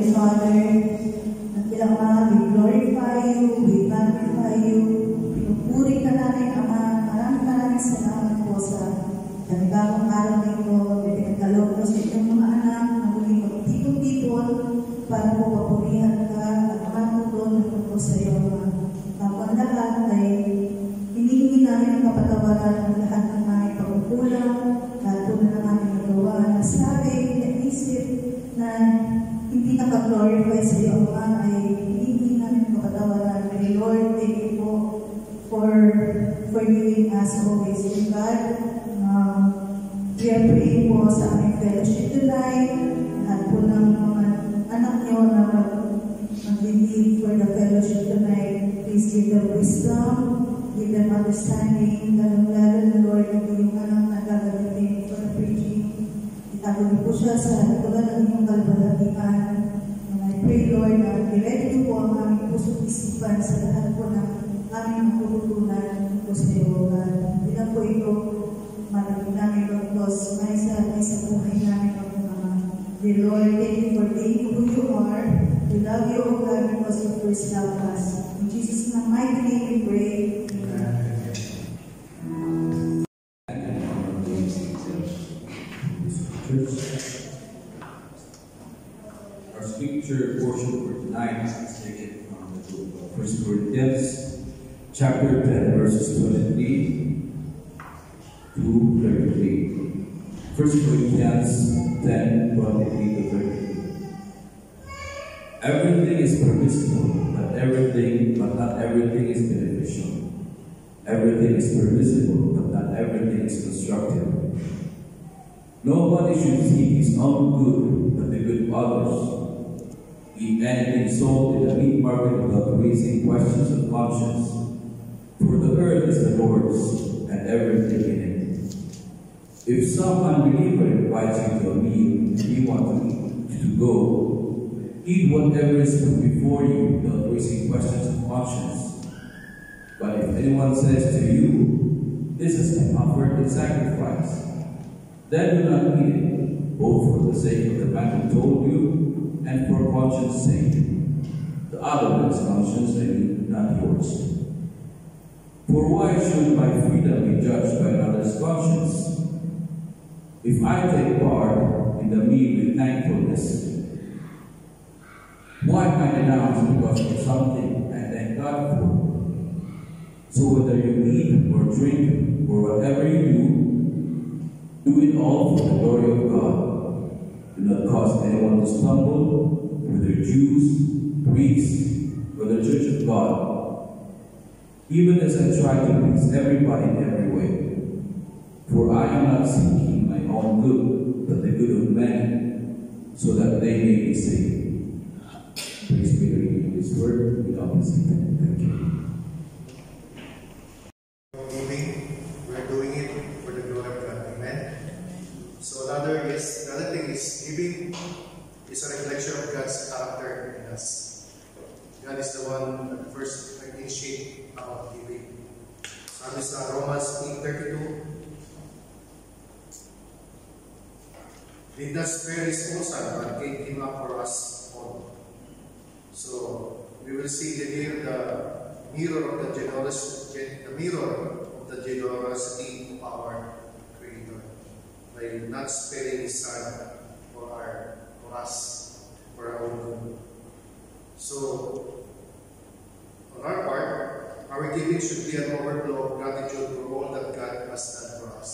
Heavenly Father, nakilang Ama, we glorify you, we magnify you, pinupuri ka namin, Ama. Maraming salamat po sa kanibagong araw na ito, na pinagkaloob mo sa inyong mga anak, na muling magtipon-tipon, para po papurihan ka, at matutulong po sa iyo, Ama. Kapag lahat ay hinihingi namin ang kapatawaran ng lahat ng mga pagkukulang, lahat po na aming nagawa, na sabi, naisip, na hindi nakaglorify sa iyo, Ama, ay hinihingi namin ang kapatawaran. May Lord, thank you po for forgiving us always. In God, we are praying po sa aming fellowship tonight, lahat po ng mga anak nyo na mag-lead for the fellowship tonight. Please give them wisdom, give them understanding, lalong-lalo na Lord, yung anak na gagamitin for the preaching. Itago niyo po siya sa tulad ng inyong kalbalatian. And I pray, Lord, na direct niyo po ang aming puso't isipan sa lahat po ng aming matututunan po sa iyo. Hindi na po ito maraming namin because may sa buhay namin ang mga. Dear Lord, thank you for being who you are. We love you, O God, because you first loved us. In Jesus' mighty name we pray. Our scripture portion for tonight is taken from the book of 1 Corinthians, chapter 10, verses 23 to 33. 1 Corinthians 10, 23 to 33. Everything is permissible, but not everything is beneficial. Everything is permissible, but not everything is constructive. Nobody should seek his own good, but the good of others. Eat anything sold in the meat market without raising questions of conscience. For the earth is the Lord's, and everything in it. If some unbeliever invites you to a meal, and you want to go, eat whatever is put before you without raising questions of conscience. But if anyone says to you, "This has been offered in sacrifice," then do not eat it, both for the sake of the man who told you, and for conscience' sake. The other man's conscience may be not yours. For why should my freedom be judged by another's conscience? If I take part in the meal with thankfulness, why can I denounce because of something I thank God for? So whether you eat or drink or whatever you do it all for the glory of God. Do not cause anyone to stumble, whether Jews, Greeks, or the Church of God, even as I try to please everybody in every way. For I am not seeking my own good, but the good of men, so that they may be saved. Please be reading this word without mistake. Thank you. We're doing it for the glory of God. Amen. So another thing is giving is a reflection of God's character in us. God is the one that first initiated about giving. Sabi sa Romans 8:32, did not spare his own son, but gave him up for us all. So we will see here the mirror of the generosity of our Creator by not sparing his son for us, for our own good. So on our part, our giving should be an overflow of gratitude for all that God has done for us.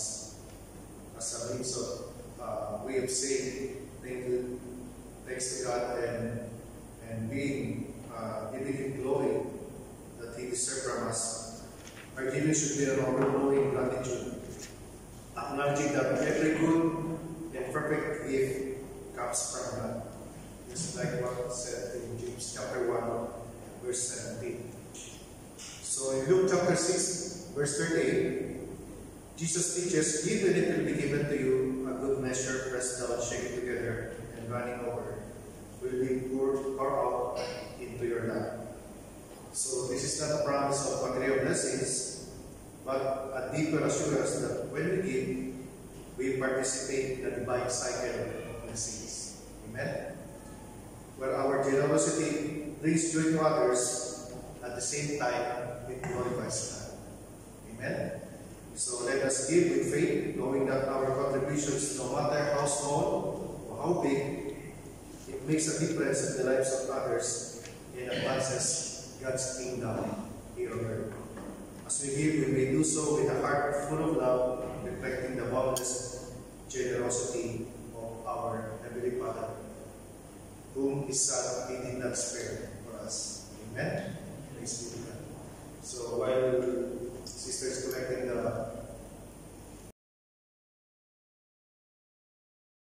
As a means of way of saying thanks to God and being giving Him glory that He deserves from us. Our giving should be an overflowing gratitude, acknowledging that every good and perfect gift comes from God. Just like what said in James chapter 1, verse 17. So in Luke chapter 6, verse 38, Jesus teaches, "Give and it will be given to you, a good measure, pressed down, shaken together, and running over, will be poured out into your lap." So this is not a promise of material blessings, but a deeper assurance that when we give, we participate in the divine cycle of blessings. Amen? where our generosity brings joy to others, at the same time, it glorifies God. Amen? So let us give with faith, knowing that our contributions, no matter how small or how big, it makes a difference in the lives of others and advances God's kingdom here on earth. As we give, we may do so with a heart full of love, reflecting the boundless generosity of our Heavenly Father, whom His Son He did not spare for us. Amen? Praise be to God. So while Sister is collecting the